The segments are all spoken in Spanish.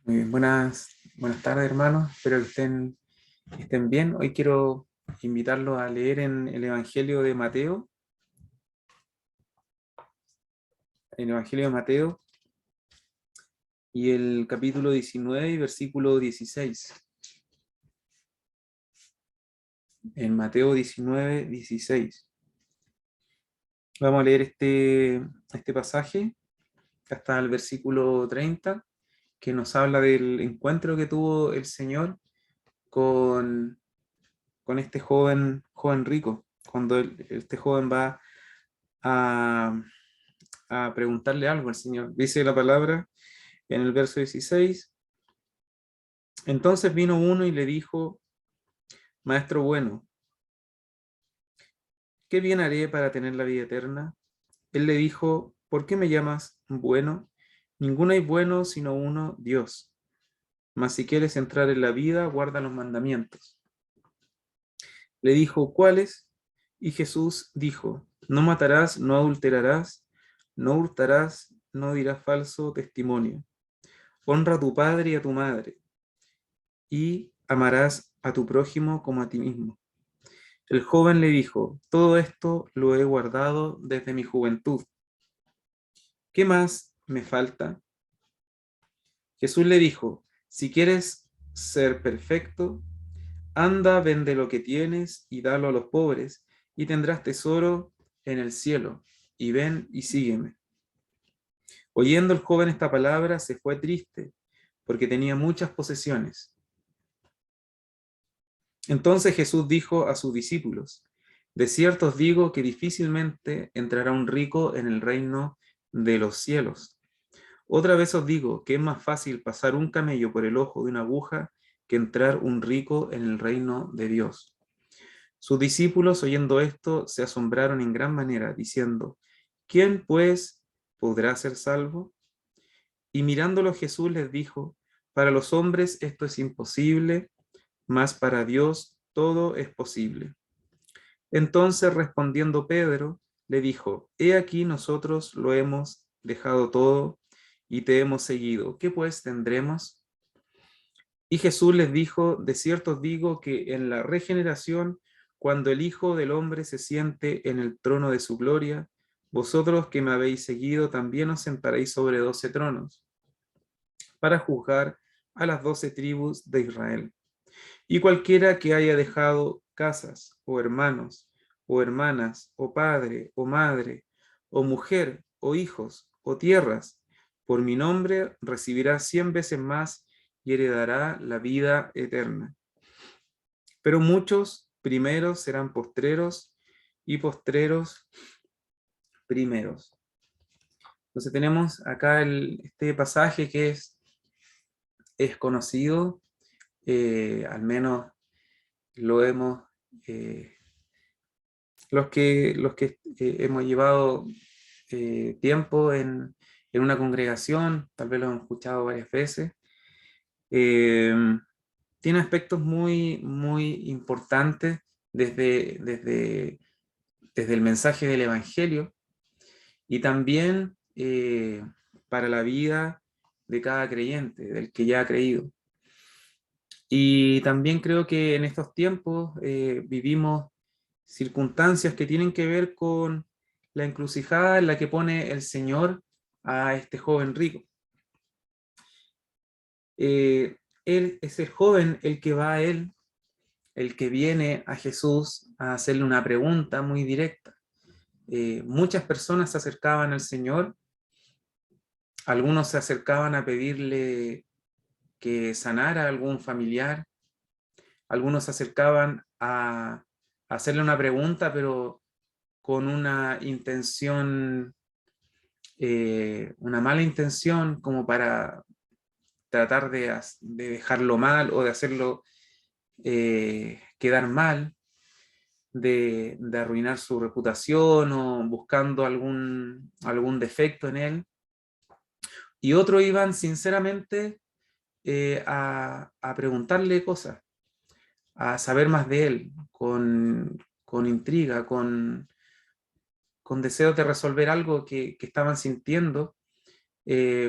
Muy bien, buenas tardes, hermanos. Espero que estén bien. Hoy quiero invitarlos a leer en el Evangelio de Mateo y el capítulo 19 y versículo 16. En Mateo 19, 16. Vamos a leer este pasaje hasta el versículo 30, que nos habla del encuentro que tuvo el Señor con, con este joven rico, cuando este joven va a preguntarle algo al Señor. Dice la palabra en el verso 16: entonces vino uno y le dijo: Maestro bueno, ¿qué bien haré para tener la vida eterna? Él le dijo: ¿por qué me llamas bueno? Ninguno hay bueno sino uno, Dios. Mas si quieres entrar en la vida, guarda los mandamientos. Le dijo: ¿cuáles? Y Jesús dijo: no matarás, no adulterarás, no hurtarás, no dirás falso testimonio. Honra a tu padre y a tu madre, y amarás a tu prójimo como a ti mismo. El joven le dijo: todo esto lo he guardado desde mi juventud. ¿Qué más me falta? Jesús le dijo: si quieres ser perfecto, anda, vende lo que tienes y dalo a los pobres, y tendrás tesoro en el cielo. Y ven y sígueme. Oyendo el joven esta palabra, se fue triste, porque tenía muchas posesiones. Entonces Jesús dijo a sus discípulos: de cierto os digo que difícilmente entrará un rico en el reino de los cielos. Otra vez os digo que es más fácil pasar un camello por el ojo de una aguja que entrar un rico en el reino de Dios. Sus discípulos, oyendo esto, se asombraron en gran manera, diciendo: ¿quién, pues, podrá ser salvo? Y mirándolo Jesús les dijo: para los hombres esto es imposible, mas para Dios todo es posible. Entonces respondiendo Pedro, le dijo: he aquí nosotros lo hemos dejado todo y te hemos seguido. ¿Qué pues tendremos? Y Jesús les dijo: de cierto os digo que en la regeneración, cuando el Hijo del Hombre se siente en el trono de su gloria, vosotros que me habéis seguido también os sentaréis sobre 12 tronos, para juzgar a las 12 tribus de Israel. Y cualquiera que haya dejado casas, o hermanos, o hermanas, o padre, o madre, o mujer, o hijos, o tierras, por mi nombre recibirá 100 veces más y heredará la vida eterna. Pero muchos primeros serán postreros, y postreros primeros. Entonces tenemos acá este pasaje que es conocido, al menos lo hemos... eh, los que hemos llevado tiempo en una congregación, tal vez lo hemos escuchado varias veces, eh, tiene aspectos muy, muy importantes desde el mensaje del Evangelio, y también para la vida de cada creyente, del que ya ha creído. Y también creo que en estos tiempos vivimos circunstancias que tienen que ver con la encrucijada en la que pone el Señor a este joven rico. Él es el joven el que va a él, el que viene a Jesús a hacerle una pregunta muy directa. Muchas personas se acercaban al Señor, algunos se acercaban a pedirle que sanara a algún familiar, algunos se acercaban a hacerle una pregunta, pero con una intención, una mala intención, como para tratar de dejarlo mal o de hacerlo quedar mal, de arruinar su reputación o buscando algún defecto en él. Y otros iban sinceramente a preguntarle cosas, a saber más de él, con intriga, con deseos de resolver algo que estaban sintiendo,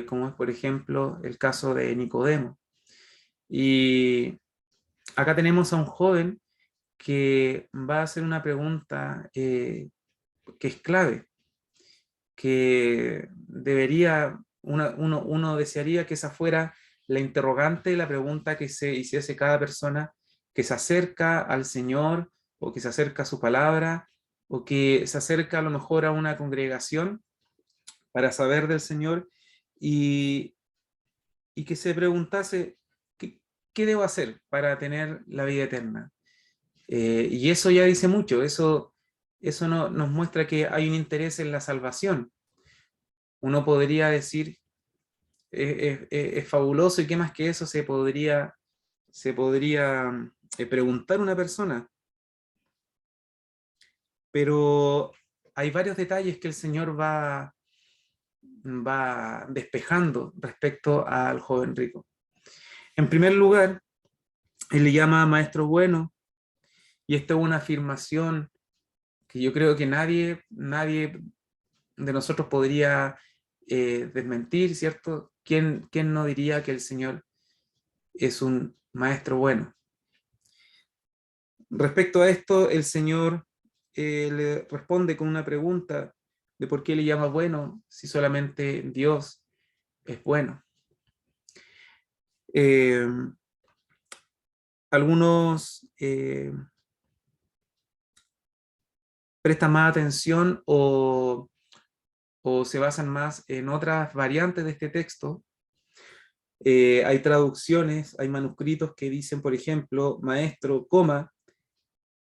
como es por ejemplo el caso de Nicodemo. Y acá tenemos a un joven que va a hacer una pregunta que es clave, que debería, uno desearía que esa fuera la interrogante, la pregunta que se hiciese cada persona que se acerca al Señor o que se acerca a su palabra o que se acerca a lo mejor a una congregación para saber del Señor y, y que se preguntase, ¿qué debo hacer para tener la vida eterna? Y eso ya dice mucho, eso nos muestra que hay un interés en la salvación. Uno podría decir, es fabuloso y qué más que eso se podría preguntar a una persona, pero hay varios detalles que el Señor va despejando respecto al joven rico. En primer lugar, Él le llama maestro bueno, y esta es una afirmación que yo creo que nadie de nosotros podría desmentir, ¿cierto? ¿Quién no diría que el Señor es un maestro bueno? Respecto a esto, el Señor le responde con una pregunta de por qué le llama bueno si solamente Dios es bueno. Eh, algunos prestan más atención o se basan más en otras variantes de este texto. Hay traducciones, hay manuscritos que dicen, por ejemplo, maestro, coma,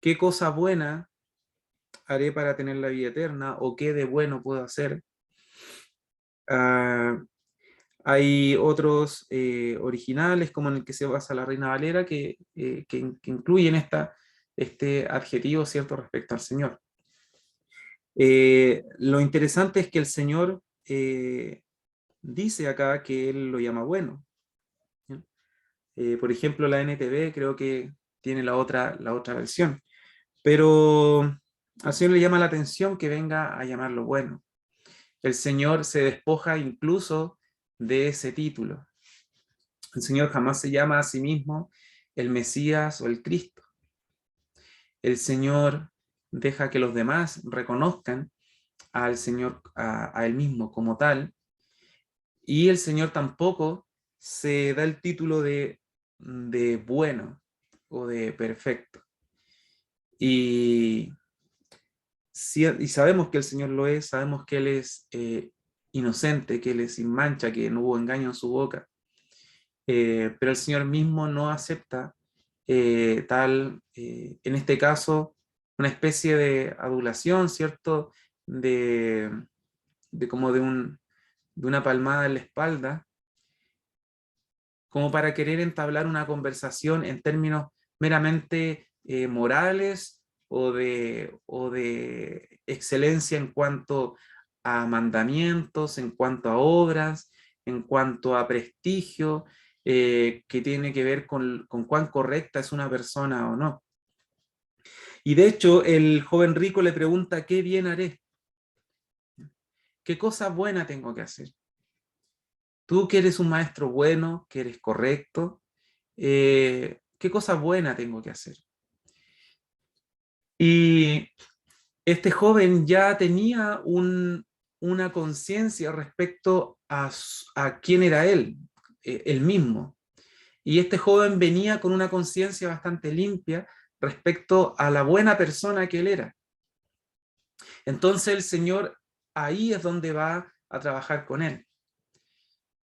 ¿qué cosa buena haré para tener la vida eterna? ¿O qué de bueno puedo hacer? Ah, hay otros originales, como en el que se basa la Reina Valera, que incluyen este adjetivo, ¿cierto?, respecto al Señor. Lo interesante es que el Señor dice acá que Él lo llama bueno. Por ejemplo, la NTV creo que tiene la otra versión. Pero al Señor le llama la atención que venga a llamarlo bueno. El Señor se despoja incluso de ese título. El Señor jamás se llama a sí mismo el Mesías o el Cristo. El Señor deja que los demás reconozcan al Señor, a Él mismo como tal, y el Señor tampoco se da el título de bueno o de perfecto. Y sabemos que el Señor lo es, sabemos que Él es inocente, que Él es sin mancha, que no hubo engaño en su boca, pero el Señor mismo no acepta en este caso, una especie de adulación, ¿cierto? De, de como de una palmada en la espalda, como para querer entablar una conversación en términos meramente morales o de excelencia en cuanto a mandamientos, en cuanto a obras, en cuanto a prestigio, que tiene que ver con cuán correcta es una persona o no. Y de hecho, el joven rico le pregunta, ¿qué bien haré? ¿Qué cosa buena tengo que hacer? Tú que eres un maestro bueno, que eres correcto, ¿qué cosa buena tengo que hacer? Y este joven ya tenía una conciencia respecto a quién era él mismo. Y este joven venía con una conciencia bastante limpia respecto a la buena persona que él era. Entonces el Señor ahí es donde va a trabajar con él.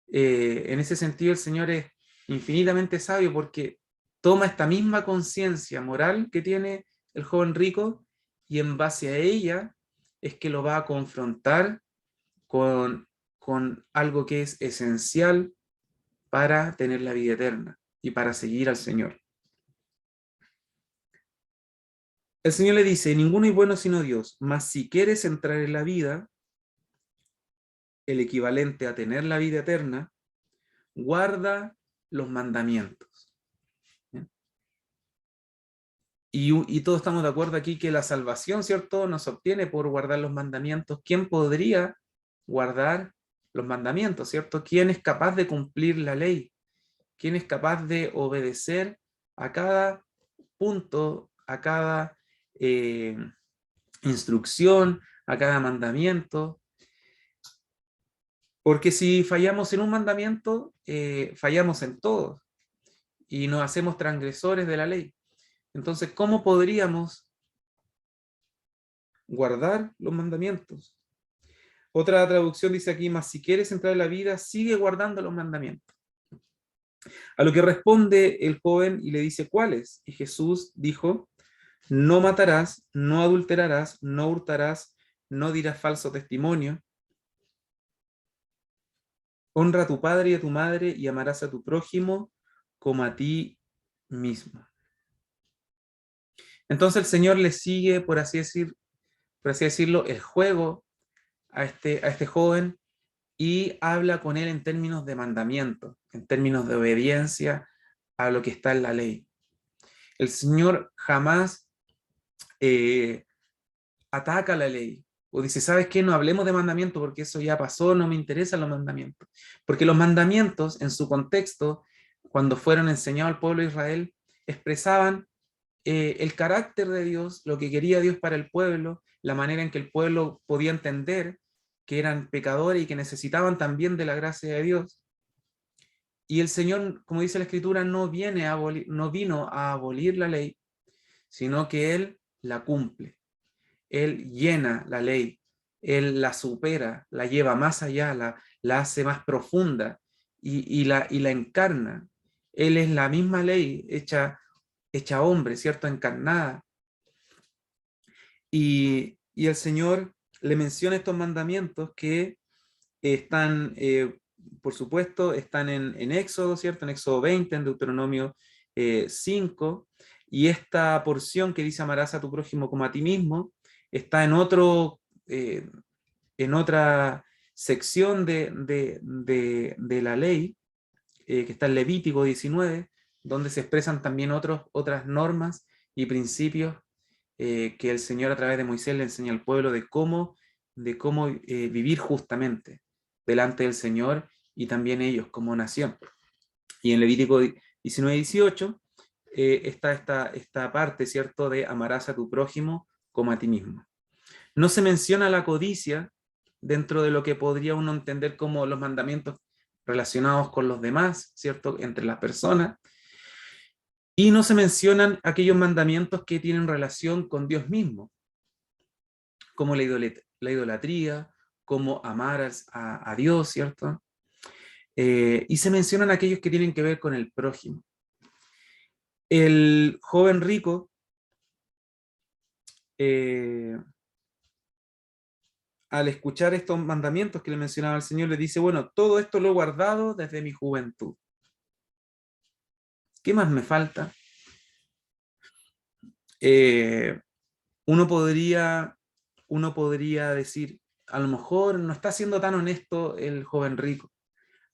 En ese sentido el Señor es infinitamente sabio porque toma esta misma conciencia moral que tiene el joven rico y en base a ella es que lo va a confrontar con algo que es esencial para tener la vida eterna y para seguir al Señor. El Señor le dice, ninguno es bueno sino Dios, mas si quieres entrar en la vida, el equivalente a tener la vida eterna, guarda los mandamientos. Y todos estamos de acuerdo aquí que la salvación, ¿cierto?, nos obtiene por guardar los mandamientos. ¿Quién podría guardar los mandamientos, ¿cierto? ¿Quién es capaz de cumplir la ley? ¿Quién es capaz de obedecer a cada punto, a cada instrucción, a cada mandamiento? Porque si fallamos en un mandamiento, fallamos en todos y nos hacemos transgresores de la ley. Entonces, ¿cómo podríamos guardar los mandamientos? Otra traducción dice aquí, mas si quieres entrar en la vida, sigue guardando los mandamientos. A lo que responde el joven y le dice, ¿cuáles? Y Jesús dijo, no matarás, no adulterarás, no hurtarás, no dirás falso testimonio, honra a tu padre y a tu madre y amarás a tu prójimo como a ti mismo. Entonces el Señor le sigue, por así decirlo, el juego a este joven y habla con él en términos de mandamiento, en términos de obediencia a lo que está en la ley. El Señor jamás ataca la ley o dice, ¿sabes qué? No hablemos de mandamiento porque eso ya pasó, no me interesan los mandamientos. Porque los mandamientos, en su contexto, cuando fueron enseñados al pueblo de Israel, expresaban el carácter de Dios, lo que quería Dios para el pueblo, la manera en que el pueblo podía entender que eran pecadores y que necesitaban también de la gracia de Dios. Y el Señor, como dice la Escritura, no vino a abolir la ley, sino que Él la cumple. Él llena la ley, Él la supera, la lleva más allá, la hace más profunda y la encarna. Él es la misma ley hecha hombre, ¿cierto? Encarnada. Y el Señor le menciona estos mandamientos que están, por supuesto, están en Éxodo, ¿cierto? En Éxodo 20, en Deuteronomio 5, y esta porción que dice amarás a tu prójimo como a ti mismo, está en otra sección de la ley, que está en Levítico 19, donde se expresan también otras normas y principios que el Señor a través de Moisés le enseña al pueblo de cómo vivir justamente delante del Señor y también ellos como nación. Y en Levítico 19-18 está esta parte, ¿cierto?, de amarás a tu prójimo como a ti mismo. No se menciona la codicia dentro de lo que podría uno entender como los mandamientos relacionados con los demás, ¿cierto?, entre las personas. Y no se mencionan aquellos mandamientos que tienen relación con Dios mismo, como la idolatría, como amar a Dios, ¿cierto? Y se mencionan aquellos que tienen que ver con el prójimo. El joven rico al escuchar estos mandamientos que le mencionaba el Señor, le dice, bueno, todo esto lo he guardado desde mi juventud. ¿Qué más me falta? Uno podría decir, a lo mejor no está siendo tan honesto el joven rico.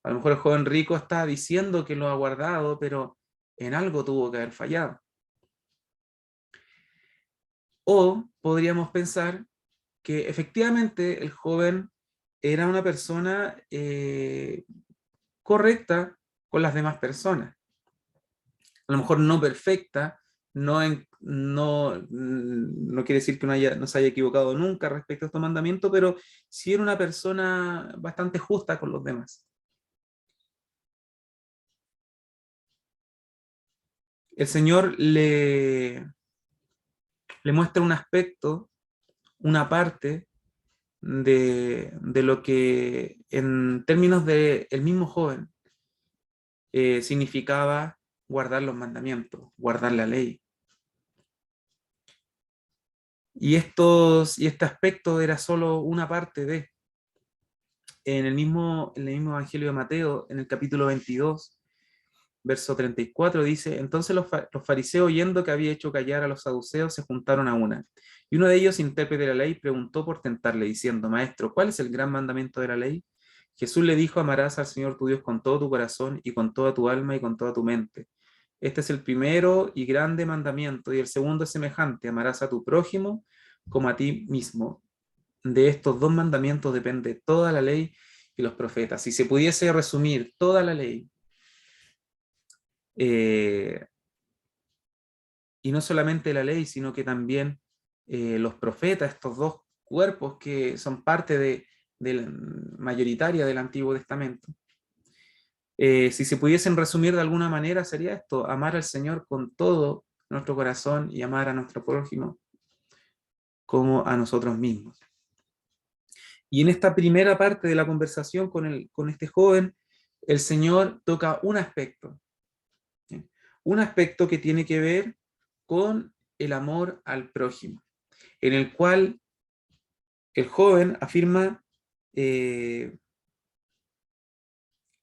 A lo mejor el joven rico está diciendo que lo ha guardado, pero en algo tuvo que haber fallado. O podríamos pensar que efectivamente el joven era una persona correcta con las demás personas. A lo mejor no perfecta, no quiere decir que no se haya equivocado nunca respecto a estos mandamientos, pero sí era una persona bastante justa con los demás. El Señor le muestra un aspecto, una parte de lo que en términos del mismo joven significaba guardar los mandamientos, guardar la ley. Y este aspecto era solo una parte de. En el mismo Evangelio de Mateo, en el capítulo 22, verso 34, dice, entonces los fariseos, oyendo que había hecho callar a los saduceos, se juntaron a una. Y uno de ellos, intérprete de la ley, preguntó por tentarle, diciendo, Maestro, ¿cuál es el gran mandamiento de la ley? Jesús le dijo, amarás al Señor tu Dios con todo tu corazón y con toda tu alma y con toda tu mente. Este es el primero y grande mandamiento, y el segundo es semejante, amarás a tu prójimo como a ti mismo. De estos dos mandamientos depende toda la ley y los profetas. Si se pudiese resumir toda la ley, y no solamente la ley, sino que también los profetas, estos dos cuerpos que son parte de la mayoritaria del Antiguo Testamento, si se pudiesen resumir de alguna manera, sería esto: amar al Señor con todo nuestro corazón y amar a nuestro prójimo como a nosotros mismos. Y en esta primera parte de la conversación con este joven, el Señor toca un aspecto, ¿sí? Un aspecto que tiene que ver con el amor al prójimo, en el cual el joven afirma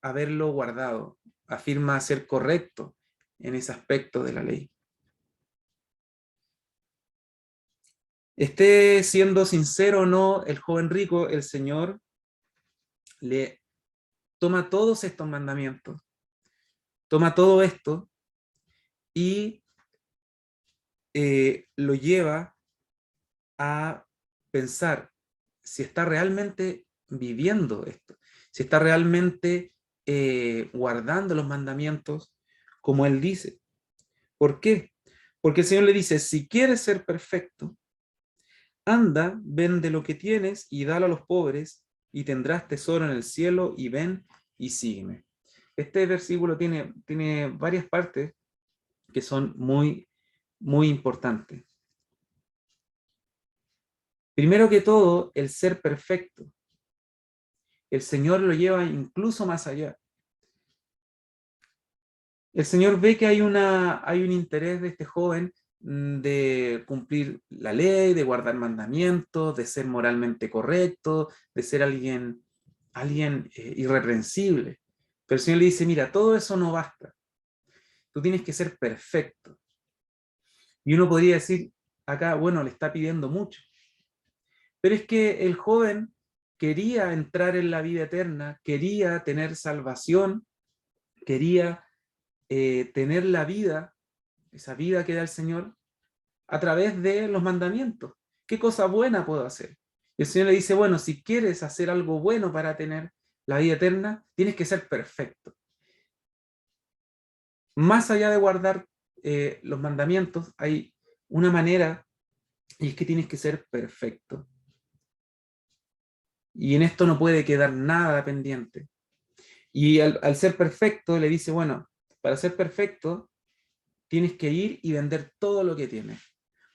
haberlo guardado, afirma ser correcto en ese aspecto de la ley. Esté siendo sincero o no el joven rico, el Señor le toma todos estos mandamientos, toma todo esto y lo lleva a pensar si está realmente viviendo esto, si está realmente guardando los mandamientos como Él dice. ¿Por qué? Porque el Señor le dice: si quieres ser perfecto, anda, vende lo que tienes y dalo a los pobres, y tendrás tesoro en el cielo, y ven y sígueme. Este versículo tiene varias partes que son muy, muy importantes. Primero que todo, el ser perfecto. El Señor lo lleva incluso más allá. El Señor ve que hay un interés de este joven de cumplir la ley, de guardar mandamientos, de ser moralmente correcto, de ser alguien irreprensible. Pero el Señor le dice: mira, todo eso no basta. Tú tienes que ser perfecto. Y uno podría decir acá, bueno, le está pidiendo mucho. Pero es que el joven quería entrar en la vida eterna, quería tener salvación, quería tener la vida, esa vida que da el Señor, a través de los mandamientos. ¿Qué cosa buena puedo hacer? Y el Señor le dice: bueno, si quieres hacer algo bueno para tener la vida eterna, tienes que ser perfecto. Más allá de guardar los mandamientos, hay una manera, y es que tienes que ser perfecto. Y en esto no puede quedar nada pendiente. Y al ser perfecto, le dice: bueno, para ser perfecto, tienes que ir y vender todo lo que tienes.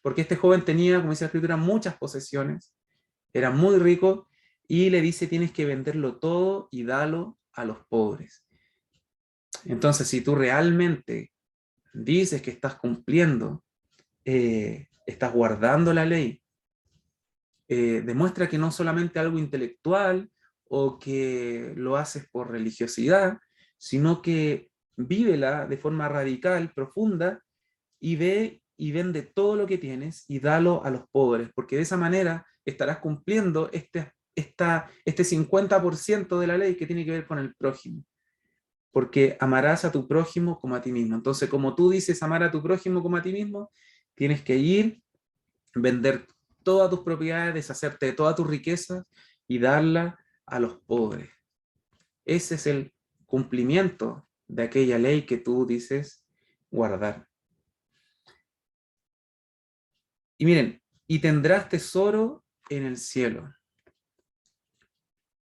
Porque este joven tenía, como dice la Escritura, muchas posesiones, era muy rico, y le dice: tienes que venderlo todo y dalo a los pobres. Entonces, si tú realmente dices que estás cumpliendo, estás guardando la ley, demuestra que no solamente algo intelectual o que lo haces por religiosidad, sino que vívela de forma radical, profunda, y ve y vende todo lo que tienes y dalo a los pobres, porque de esa manera estarás cumpliendo este 50% de la ley que tiene que ver con el prójimo, porque amarás a tu prójimo como a ti mismo. Entonces, como tú dices amar a tu prójimo como a ti mismo, tienes que ir, vender todas tus propiedades, deshacerte de toda tu riqueza y darla a los pobres. Ese es el cumplimiento de aquella ley que tú dices guardar. Y miren, y tendrás tesoro en el cielo.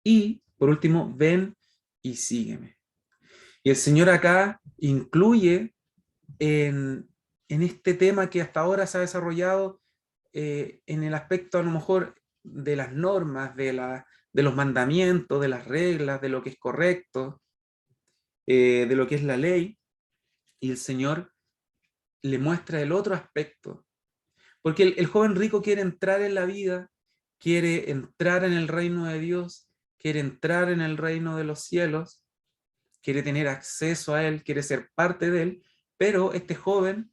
Y, por último, ven y sígueme. Y el Señor acá incluye en este tema que hasta ahora se ha desarrollado en el aspecto a lo mejor de las normas, de los mandamientos, de las reglas, de lo que es correcto, de lo que es la ley, y el Señor le muestra el otro aspecto. Porque el joven rico quiere entrar en la vida, quiere entrar en el reino de Dios, quiere entrar en el reino de los cielos, quiere tener acceso a Él, quiere ser parte de Él, pero este joven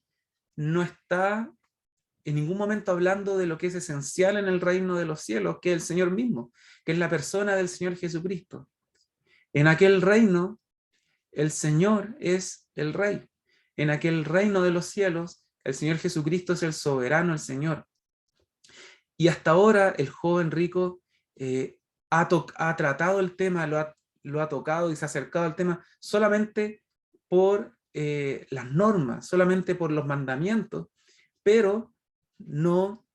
no está en ningún momento hablando de lo que es esencial en el reino de los cielos, que es el Señor mismo, que es la persona del Señor Jesucristo. En aquel reino, el Señor es el Rey. En aquel reino de los cielos, el Señor Jesucristo es el soberano, el Señor. Y hasta ahora el joven rico ha tratado el tema, lo ha tocado y se ha acercado al tema solamente por las normas, solamente por los mandamientos, pero no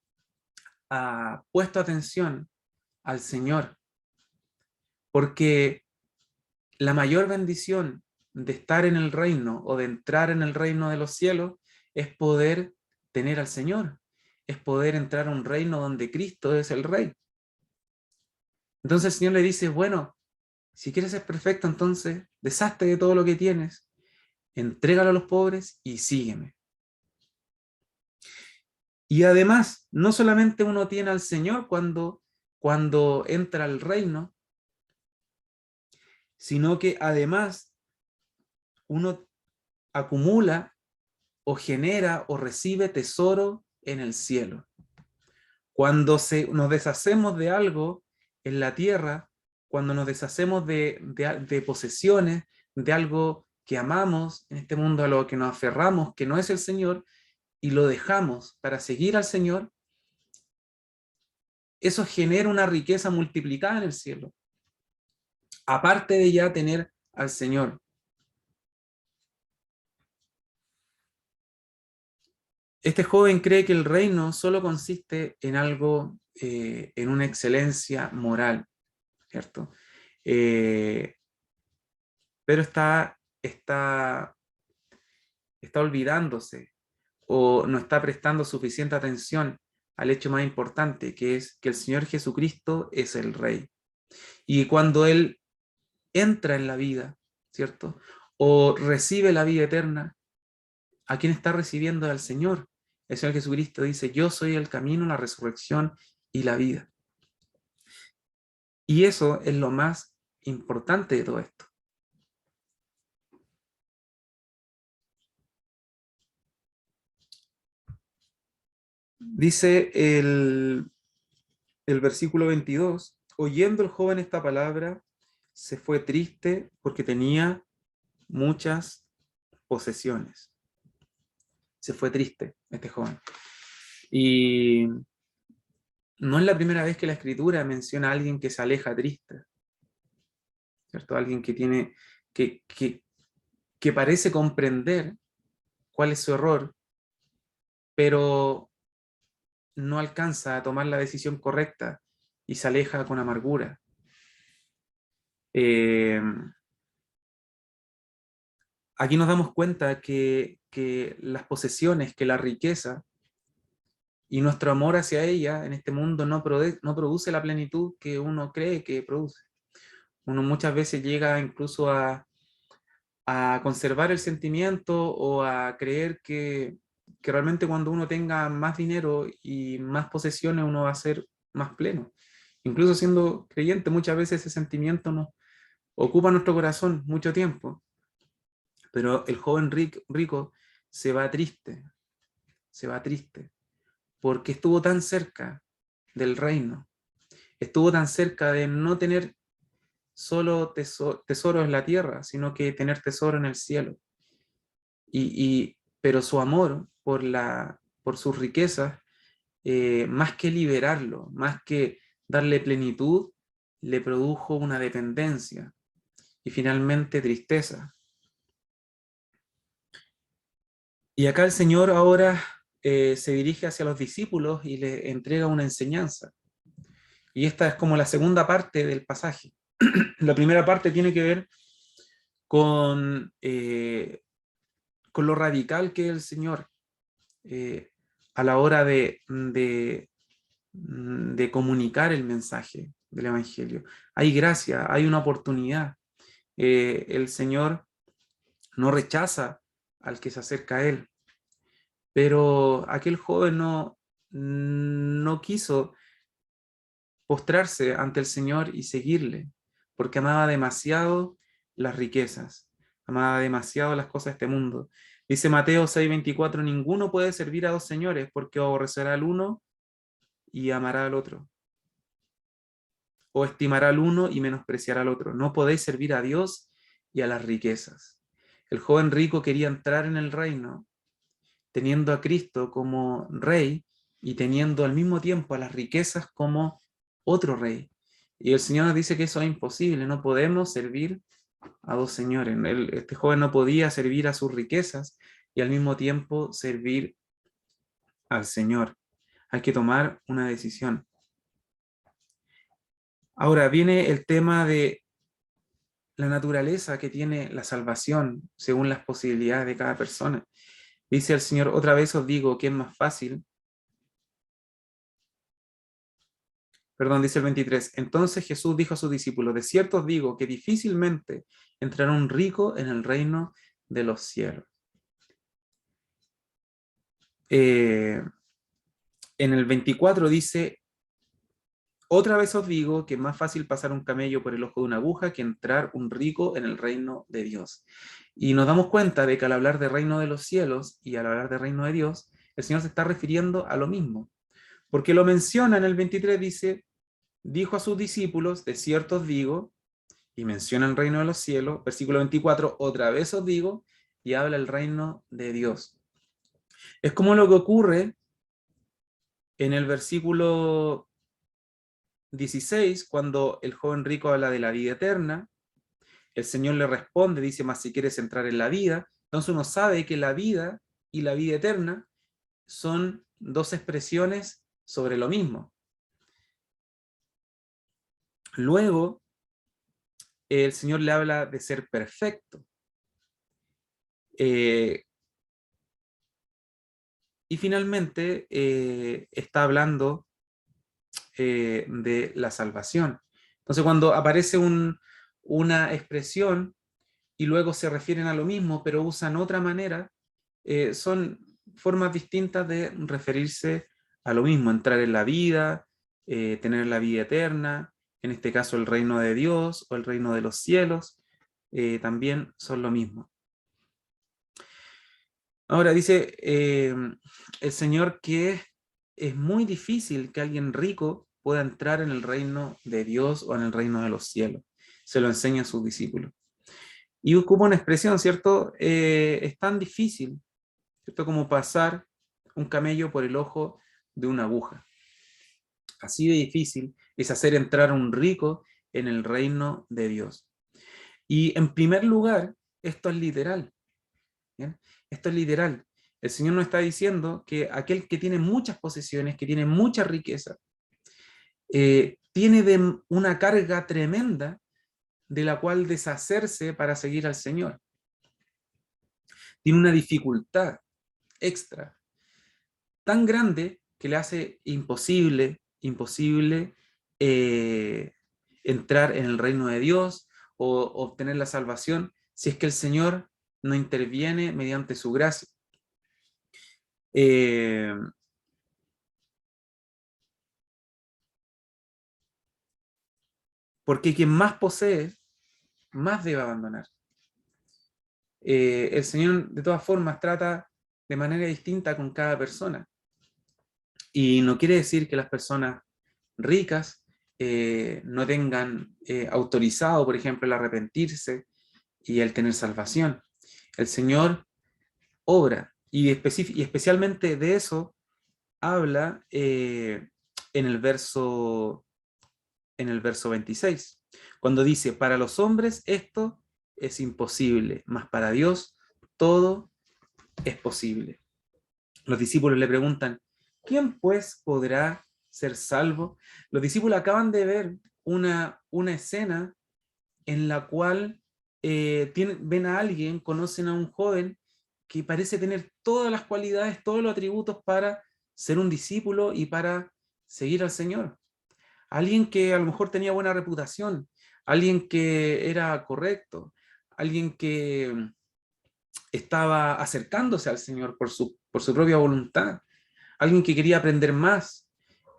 ha puesto atención al Señor, porque la mayor bendición de estar en el reino o de entrar en el reino de los cielos es poder tener al Señor, es poder entrar a un reino donde Cristo es el Rey. Entonces el Señor le dice, bueno, si quieres ser perfecto, entonces deshazte de todo lo que tienes, entrégalo a los pobres y sígueme. Y además, no solamente uno tiene al Señor cuando entra al reino, sino que además uno acumula o genera o recibe tesoro en el cielo. Cuando nos deshacemos de algo en la tierra, cuando nos deshacemos de posesiones, de algo que amamos en este mundo, a lo que nos aferramos, que no es el Señor, y lo dejamos para seguir al Señor, eso genera una riqueza multiplicada en el cielo. Aparte de ya tener al Señor. Este joven cree que el reino solo consiste en algo, en una excelencia moral, ¿cierto? Pero está olvidándose o no está prestando suficiente atención al hecho más importante, que es que el Señor Jesucristo es el Rey. Y cuando Él entra en la vida, ¿cierto? O recibe la vida eterna, ¿a quién está recibiendo? Al Señor. El Señor Jesucristo dice, yo soy el camino, la resurrección y la vida. Y eso es lo más importante de todo esto. Dice el versículo 22, oyendo el joven esta palabra, se fue triste porque tenía muchas posesiones. Se fue triste este joven. Y no es la primera vez que la Escritura menciona a alguien que se aleja triste, ¿cierto? Alguien que tiene, que parece comprender cuál es su error, pero no alcanza a tomar la decisión correcta y se aleja con amargura. Aquí nos damos cuenta que las posesiones, que la riqueza y nuestro amor hacia ella en este mundo no produce la plenitud que uno cree que produce. Uno muchas veces llega incluso a conservar el sentimiento o a creer que realmente cuando uno tenga más dinero y más posesiones uno va a ser más pleno. Incluso siendo creyente, muchas veces ese sentimiento nos ocupa nuestro corazón mucho tiempo. Pero el joven rico se va triste, porque estuvo tan cerca del reino, estuvo tan cerca de no tener solo tesoro en la tierra, sino que tener tesoro en el cielo. Pero su amor por sus riquezas, más que liberarlo, más que darle plenitud, le produjo una dependencia y finalmente tristeza. Y acá el Señor ahora se dirige hacia los discípulos y le entrega una enseñanza. Y esta es como la segunda parte del pasaje. La primera parte tiene que ver con lo radical que es el Señor a la hora de comunicar el mensaje del Evangelio. Hay gracia, hay una oportunidad. El Señor no rechaza al que se acerca a Él, pero aquel joven no quiso postrarse ante el Señor y seguirle, porque amaba demasiado las riquezas, amaba demasiado las cosas de este mundo. Dice Mateo 6:24, ninguno puede servir a dos señores, porque aborrecerá al uno y amará al otro, o estimará al uno y menospreciará al otro. No podéis servir a Dios y a las riquezas. El joven rico quería entrar en el reino, teniendo a Cristo como rey y teniendo al mismo tiempo a las riquezas como otro rey. Y el Señor nos dice que eso es imposible, no podemos servir a dos señores. Este joven no podía servir a sus riquezas y al mismo tiempo servir al Señor. Hay que tomar una decisión. Ahora viene el tema de la naturaleza que tiene la salvación según las posibilidades de cada persona. Dice el Señor, otra vez os digo que es más fácil. Perdón, dice el 23. Entonces Jesús dijo a sus discípulos, de cierto os digo que difícilmente entrará un rico en el reino de los cielos. En el 24 dice, otra vez os digo que es más fácil pasar un camello por el ojo de una aguja que entrar un rico en el reino de Dios. Y nos damos cuenta de que al hablar de reino de los cielos y al hablar de reino de Dios, el Señor se está refiriendo a lo mismo. Porque lo menciona en el 23, dice, dijo a sus discípulos, de cierto os digo, y menciona el reino de los cielos, versículo 24, otra vez os digo, y habla el reino de Dios. Es como lo que ocurre en el versículo 16, cuando el joven rico habla de la vida eterna, el Señor le responde, dice, más si quieres entrar en la vida, entonces uno sabe que la vida y la vida eterna son dos expresiones sobre lo mismo. Luego, el Señor le habla de ser perfecto. Y finalmente está hablando de la salvación. Entonces cuando aparece una expresión y luego se refieren a lo mismo, pero usan otra manera, son formas distintas de referirse a lo mismo, entrar en la vida, tener la vida eterna, en este caso el reino de Dios o el reino de los cielos, también son lo mismo. Ahora dice el Señor que es muy difícil que alguien rico pueda entrar en el reino de Dios o en el reino de los cielos. Se lo enseña a sus discípulos. Y ocupa una expresión, ¿cierto? Es tan difícil, ¿cierto? Como pasar un camello por el ojo de una aguja. Así de difícil es hacer entrar a un rico en el reino de Dios. Y en primer lugar, esto es literal. ¿Bien? Esto es literal. El Señor nos está diciendo que aquel que tiene muchas posesiones, que tiene mucha riqueza, tiene una carga tremenda de la cual deshacerse para seguir al Señor. Tiene una dificultad extra tan grande que le hace imposible entrar en el reino de Dios o obtener la salvación si es que el Señor no interviene mediante su gracia. Porque quien más posee, más debe abandonar. El Señor, de todas formas, trata de manera distinta con cada persona. Y no quiere decir que las personas ricas no tengan autorizado, por ejemplo, el arrepentirse y el tener salvación. El Señor obra, y especialmente de eso habla en el verso 26, cuando dice, para los hombres esto es imposible, mas para Dios todo es posible. Los discípulos le preguntan, ¿quién pues podrá ser salvo? Los discípulos acaban de ver una escena en la cual ven a alguien, conocen a un joven que parece tener todas las cualidades, todos los atributos para ser un discípulo y para seguir al Señor. Alguien que a lo mejor tenía buena reputación, alguien que era correcto, alguien que estaba acercándose al Señor por su propia voluntad, alguien que quería aprender más,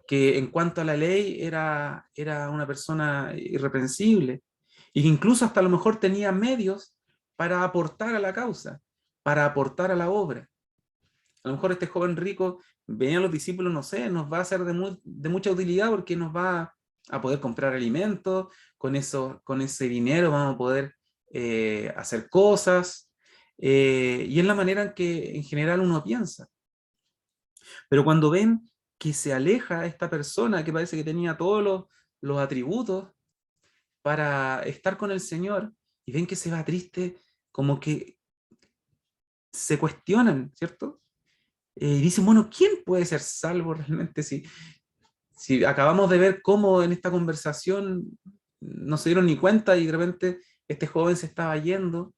que en cuanto a la ley era una persona irreprensible, y que incluso hasta a lo mejor tenía medios para aportar a la causa, para aportar a la obra. A lo mejor este joven rico, venían los discípulos, no sé, nos va a ser de mucha utilidad porque nos va a poder comprar alimentos, con ese dinero vamos a poder hacer cosas, y es la manera en que en general uno piensa. Pero cuando ven que se aleja esta persona que parece que tenía todos los atributos para estar con el Señor y ven que se va triste, como que se cuestionan, ¿cierto? Y dicen, bueno, ¿quién puede ser salvo realmente si acabamos de ver cómo en esta conversación no se dieron ni cuenta y de repente este joven se estaba yendo?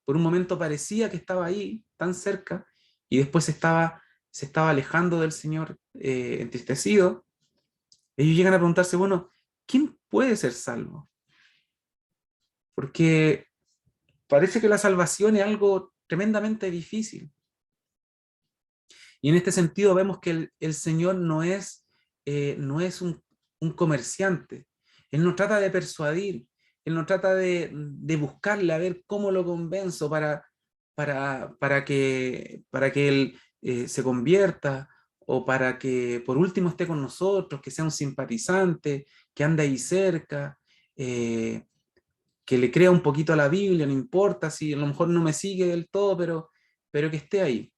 Por un momento parecía que estaba ahí, tan cerca, y después se estaba alejando del Señor, entristecido. Ellos llegan a preguntarse, bueno, ¿quién puede ser salvo? Porque parece que la salvación es algo tremendamente difícil. Y en este sentido vemos que el Señor no es un comerciante. Él no trata de persuadir, Él no trata de buscarle a ver cómo lo convenzo para que Él se convierta, o para que por último esté con nosotros, que sea un simpatizante, que ande ahí cerca, eh, que le crea un poquito a la Biblia, no importa si a lo mejor no me sigue del todo, pero que esté ahí.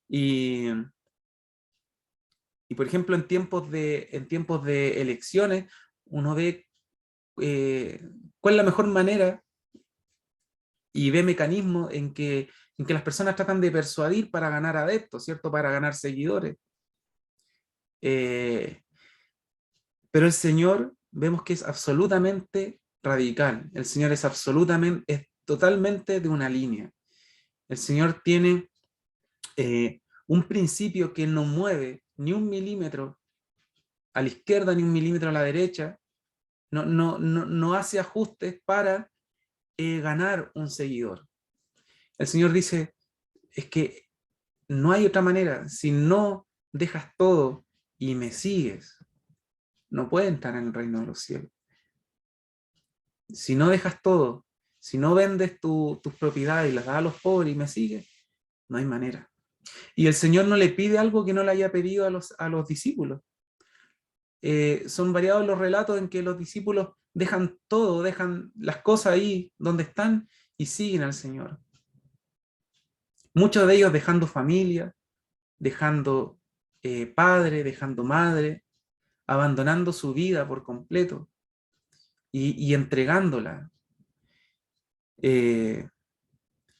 Y, y por ejemplo, en tiempos de elecciones, uno ve cuál es la mejor manera y ve mecanismos en que las personas tratan de persuadir para ganar adeptos, ¿cierto? Para ganar seguidores. Eh, pero el Señor vemos que es absolutamente radical. El Señor es totalmente de una línea. El Señor tiene un principio que no mueve ni un milímetro a la izquierda ni un milímetro a la derecha, no hace ajustes para ganar un seguidor. El Señor dice, es que no hay otra manera, si no dejas todo y me sigues, no puedes entrar en el reino de los cielos. Si no dejas todo, si no vendes tus propiedades y las das a los pobres y me sigues, no hay manera. Y el Señor no le pide algo que no le haya pedido a los discípulos. Son variados los relatos en que los discípulos dejan todo, dejan las cosas ahí donde están y siguen al Señor. Muchos de ellos dejando familia, dejando padre, dejando madre, abandonando su vida por completo y entregándola. Eh,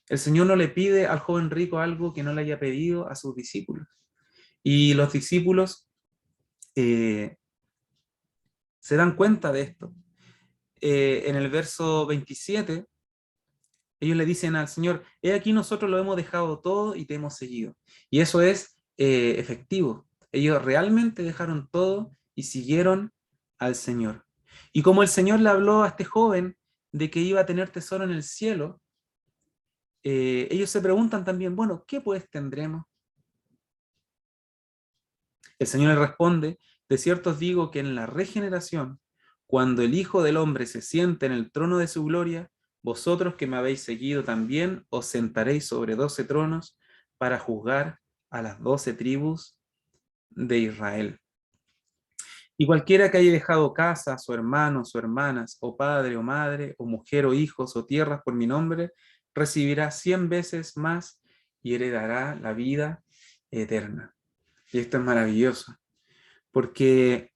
el Señor no le pide al joven rico algo que no le haya pedido a sus discípulos. Y los discípulos se dan cuenta de esto. En el verso 27, ellos le dicen al Señor, he aquí nosotros lo hemos dejado todo y te hemos seguido. Y eso es efectivo. Ellos realmente dejaron todo y siguieron al Señor. Y como el Señor le habló a este joven de que iba a tener tesoro en el cielo, ellos se preguntan también, bueno, ¿qué pues tendremos? El Señor le responde, de cierto os digo que en la regeneración, cuando el Hijo del Hombre se siente en el trono de su gloria, vosotros que me habéis seguido también os sentaréis sobre 12 tronos para juzgar a las 12 tribus de Israel. Y cualquiera que haya dejado casa, o hermanos, o hermanas, o padre, o madre, o mujer, o hijos, o tierras por mi nombre, recibirá 100 veces más y heredará la vida eterna. Y esto es maravilloso, porque,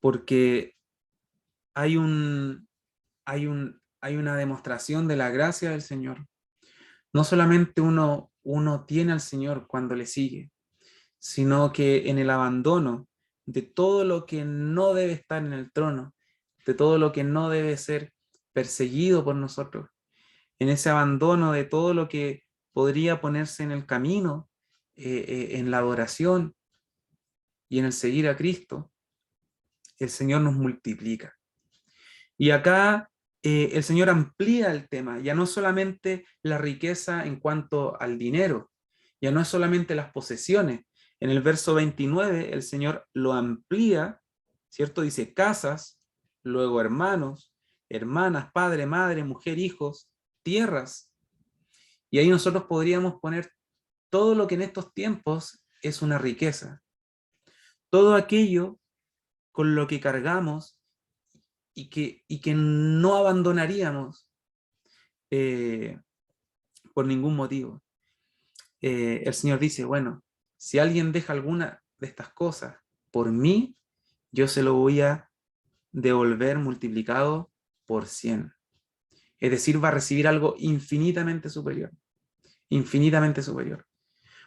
porque hay hay una demostración de la gracia del Señor. No solamente uno tiene al Señor cuando le sigue, sino que en el abandono de todo lo que no debe estar en el trono, de todo lo que no debe ser perseguido por nosotros, en ese abandono de todo lo que podría ponerse en el camino, en la adoración y en el seguir a Cristo, el Señor nos multiplica. Y acá el Señor amplía el tema, ya no solamente la riqueza en cuanto al dinero, ya no es solamente las posesiones. En el verso 29 el Señor lo amplía, ¿cierto? Dice casas, luego hermanos, hermanas, padre, madre, mujer, hijos, tierras. Y ahí nosotros podríamos poner todo lo que en estos tiempos es una riqueza. Todo aquello con lo que cargamos y que no abandonaríamos eh, por ningún motivo. El Señor dice, bueno, si alguien deja alguna de estas cosas por mí, yo se lo voy a devolver multiplicado por 100. Es decir, va a recibir algo infinitamente superior, infinitamente superior.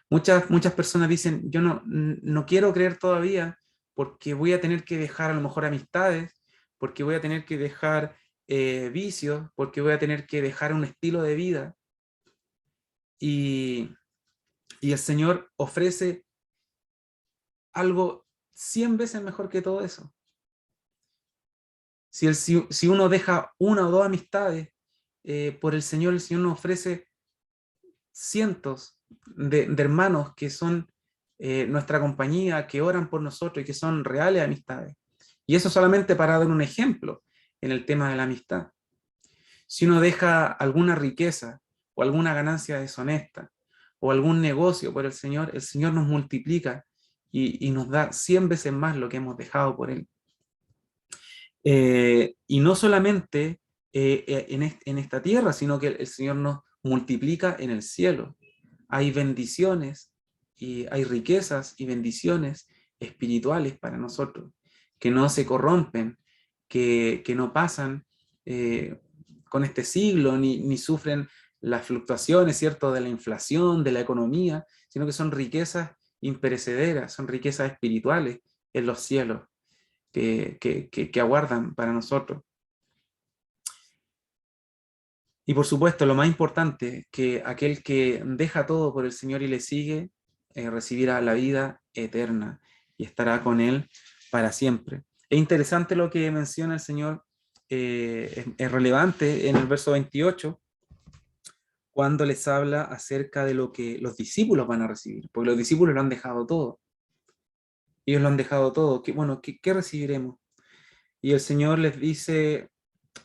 Muchas personas dicen, yo no quiero creer todavía porque voy a tener que dejar a lo mejor amistades, porque voy a tener que dejar vicios, porque voy a tener que dejar un estilo de vida. Y, y el Señor ofrece algo 100 veces mejor que todo eso. Si uno deja una o dos amistades por el Señor nos ofrece cientos de hermanos que son nuestra compañía, que oran por nosotros y que son reales amistades. Y eso solamente para dar un ejemplo en el tema de la amistad. Si uno deja alguna riqueza o alguna ganancia deshonesta o algún negocio por el Señor nos multiplica y nos da 100 veces más lo que hemos dejado por Él. Y no solamente en esta tierra, sino que el Señor nos multiplica en el cielo. Hay bendiciones y hay riquezas y bendiciones espirituales para nosotros, que no se corrompen, que no pasan con este siglo, ni sufren las fluctuaciones, ¿cierto?, de la inflación, de la economía, sino que son riquezas imperecederas, son riquezas espirituales en los cielos que aguardan para nosotros. Y por supuesto, lo más importante, que aquel que deja todo por el Señor y le sigue, recibirá la vida eterna y estará con Él para siempre. Es interesante lo que menciona el Señor, es relevante en el verso 28, cuando les habla acerca de lo que los discípulos van a recibir, porque los discípulos lo han dejado todo. Ellos lo han dejado todo. ¿Qué recibiremos? Y el Señor les dice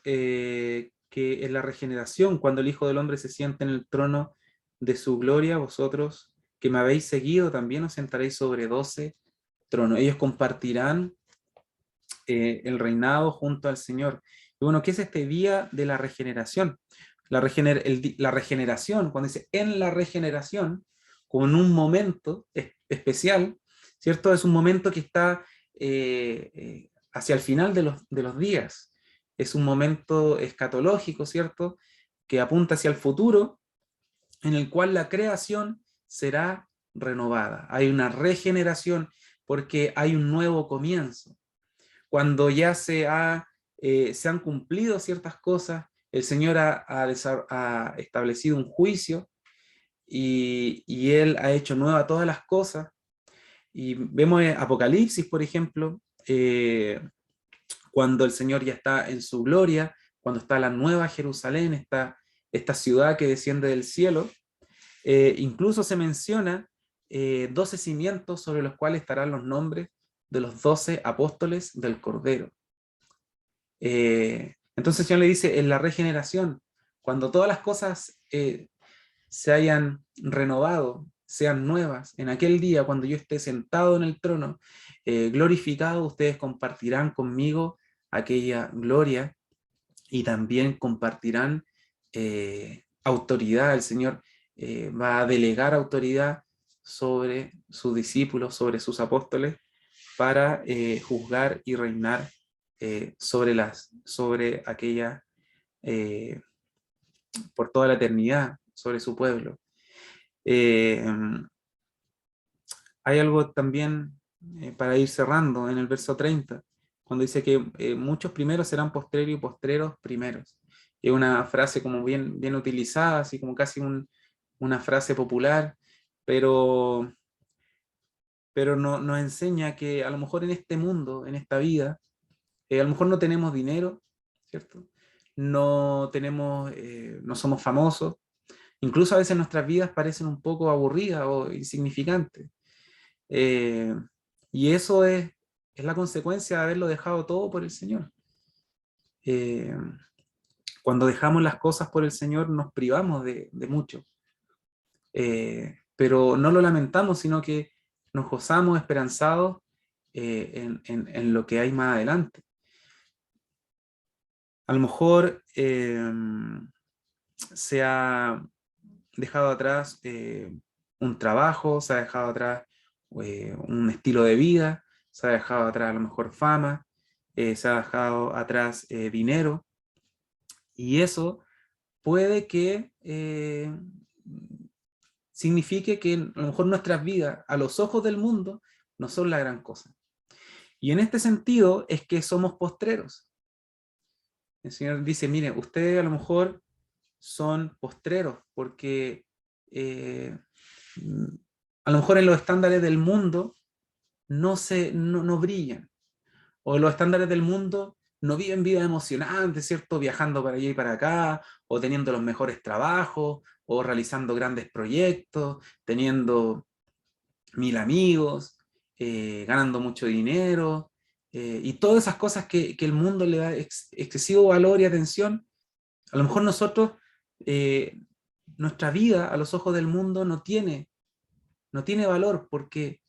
que en la regeneración, cuando el Hijo del Hombre se siente en el trono de su gloria, vosotros que me habéis seguido también os sentaréis sobre 12 tronos. Ellos compartirán el reinado junto al Señor. Y bueno, ¿qué es este día de la regeneración? La regeneración, cuando dice en la regeneración, con un momento especial, ¿cierto? Es un momento que está hacia el final de los días. Es un momento escatológico, ¿cierto? Que apunta hacia el futuro, en el cual la creación será renovada. Hay una regeneración porque hay un nuevo comienzo. Cuando ya se han cumplido ciertas cosas, el Señor ha establecido un juicio y Él ha hecho nueva todas las cosas. Y vemos en Apocalipsis, por ejemplo, cuando el Señor ya está en su gloria, cuando está la nueva Jerusalén, esta ciudad que desciende del cielo, incluso se menciona 12 cimientos sobre los cuales estarán los nombres de los 12 apóstoles del Cordero. Entonces el Señor le dice, en la regeneración, cuando todas las cosas se hayan renovado, sean nuevas, en aquel día, cuando yo esté sentado en el trono, glorificado, ustedes compartirán conmigo aquella gloria y también compartirán autoridad. El Señor va a delegar autoridad sobre sus discípulos, sobre sus apóstoles, para juzgar y reinar sobre aquella, por toda la eternidad, sobre su pueblo. Hay algo también para ir cerrando en el verso 30, cuando dice que muchos primeros serán postreros y postreros primeros. Es una frase como bien utilizada, así como casi una frase popular, pero nos enseña que a lo mejor en este mundo, en esta vida, a lo mejor no tenemos dinero, ¿cierto? No somos famosos, incluso a veces nuestras vidas parecen un poco aburridas o insignificantes. Eh, y eso es la consecuencia de haberlo dejado todo por el Señor. Eh, Cuando dejamos las cosas por el Señor nos privamos de mucho. Pero no lo lamentamos, sino que nos gozamos esperanzados en lo que hay más adelante. A lo mejor se ha dejado atrás un trabajo, se ha dejado atrás un estilo de vida, se ha dejado atrás a lo mejor fama, se ha dejado atrás dinero, y eso puede que signifique que a lo mejor nuestras vidas, a los ojos del mundo, no son la gran cosa. Y en este sentido es que somos postreros. El Señor dice, mire, ustedes a lo mejor son postreros porque a lo mejor en los estándares del mundo no brillan, o los estándares del mundo no viven vidas emocionantes, ¿cierto? Viajando para allá y para acá, o teniendo los mejores trabajos, o realizando grandes proyectos, teniendo 1000 amigos, ganando mucho dinero, y todas esas cosas que el mundo le da excesivo valor y atención. A lo mejor nosotros, nuestra vida a los ojos del mundo no tiene valor porque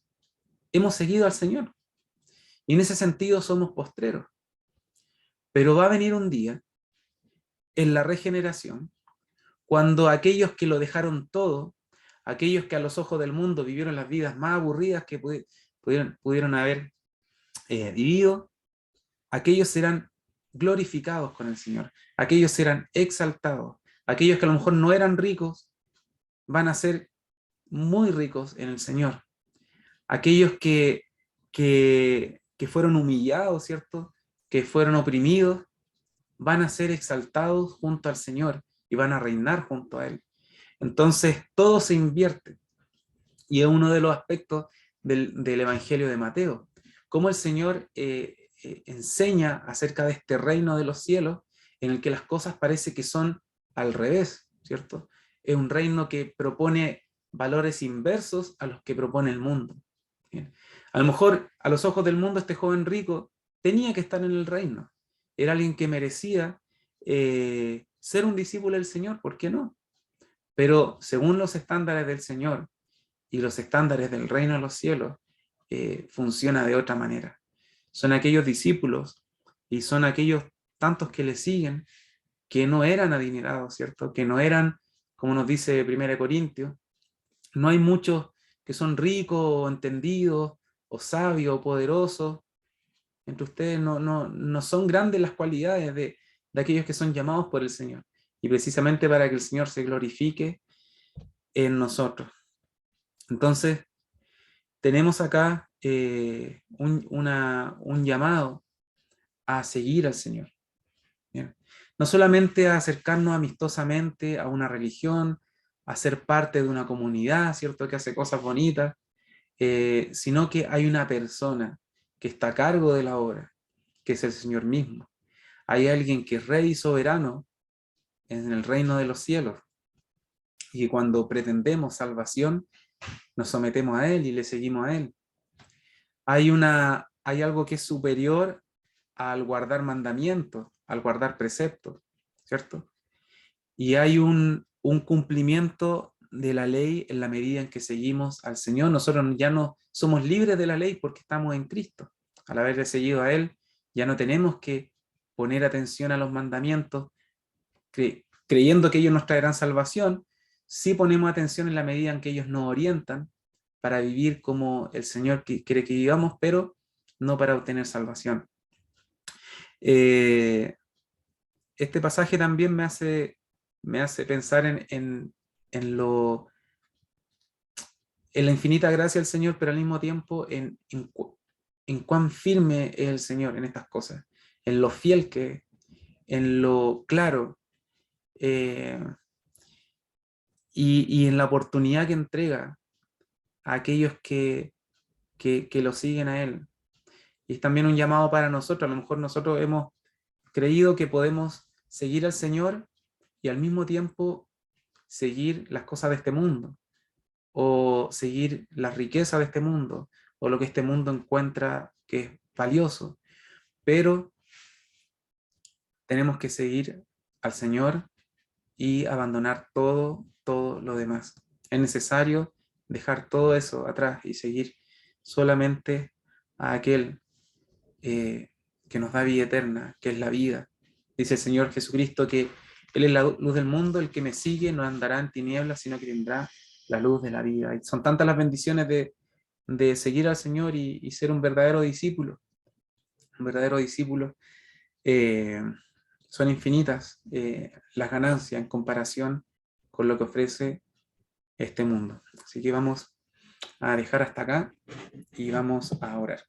hemos seguido al Señor. Y en ese sentido somos postreros. Pero va a venir un día en la regeneración, cuando aquellos que lo dejaron todo, aquellos que a los ojos del mundo vivieron las vidas más aburridas que pudieron haber vivido, aquellos serán glorificados con el Señor, aquellos serán exaltados, aquellos que a lo mejor no eran ricos, van a ser muy ricos en el Señor, aquellos que fueron humillados, ¿cierto? Que fueron oprimidos, van a ser exaltados junto al Señor y van a reinar junto a Él. Entonces, todo se invierte. Y es uno de los aspectos del Evangelio de Mateo. Cómo el Señor enseña acerca de este reino de los cielos, en el que las cosas parece que son al revés, ¿cierto? Es un reino que propone valores inversos a los que propone el mundo. Bien. A lo mejor, a los ojos del mundo, este joven rico tenía que estar en el reino. Era alguien que merecía ser un discípulo del Señor, ¿por qué no? Pero según los estándares del Señor y los estándares del reino de los cielos, funciona de otra manera. Son aquellos discípulos y son aquellos tantos que le siguen que no eran adinerados, ¿cierto? Que no eran, como nos dice 1 Corintios, no hay muchos que son ricos o entendidos o sabios o poderosos. Entre ustedes no son grandes las cualidades de aquellos que son llamados por el Señor. Y precisamente para que el Señor se glorifique en nosotros. Entonces, tenemos acá un llamado a seguir al Señor. ¿Bien? No solamente a acercarnos amistosamente a una religión, a ser parte de una comunidad, ¿cierto? Que hace cosas bonitas, sino que hay una persona que está a cargo de la obra, que es el Señor mismo. Hay alguien que es rey y soberano en el reino de los cielos, y que cuando pretendemos salvación, nos sometemos a Él y le seguimos a Él. Hay algo que es superior al guardar mandamientos, al guardar preceptos, ¿cierto? Y hay un cumplimiento de la ley en la medida en que seguimos al Señor. Nosotros ya no somos libres de la ley porque estamos en Cristo. Al haberle seguido a Él, ya no tenemos que poner atención a los mandamientos creyendo que ellos nos traerán salvación. Sí ponemos atención en la medida en que ellos nos orientan para vivir como el Señor quiere que vivamos, pero no para obtener salvación. Este pasaje también me hace pensar en la infinita gracia del Señor, pero al mismo tiempo en cuán firme es el Señor en estas cosas, en lo fiel que, en lo claro, y en la oportunidad que entrega a aquellos que lo siguen a Él. Y es también un llamado para nosotros. A lo mejor nosotros hemos creído que podemos seguir al Señor y al mismo tiempo seguir las cosas de este mundo, o seguir las riquezas de este mundo, o lo que este mundo encuentra que es valioso. Pero tenemos que seguir al Señor y abandonar todo lo demás. Es necesario dejar todo eso atrás y seguir solamente a aquel que nos da vida eterna, que es la vida. Dice el Señor Jesucristo que Él es la luz del mundo, el que me sigue no andará en tinieblas, sino que tendrá la luz de la vida. Y son tantas las bendiciones de seguir al Señor y ser un verdadero discípulo. Un verdadero discípulo. eh, Son infinitas las ganancias en comparación con lo que ofrece este mundo. Así que vamos a dejar hasta acá y vamos a orar.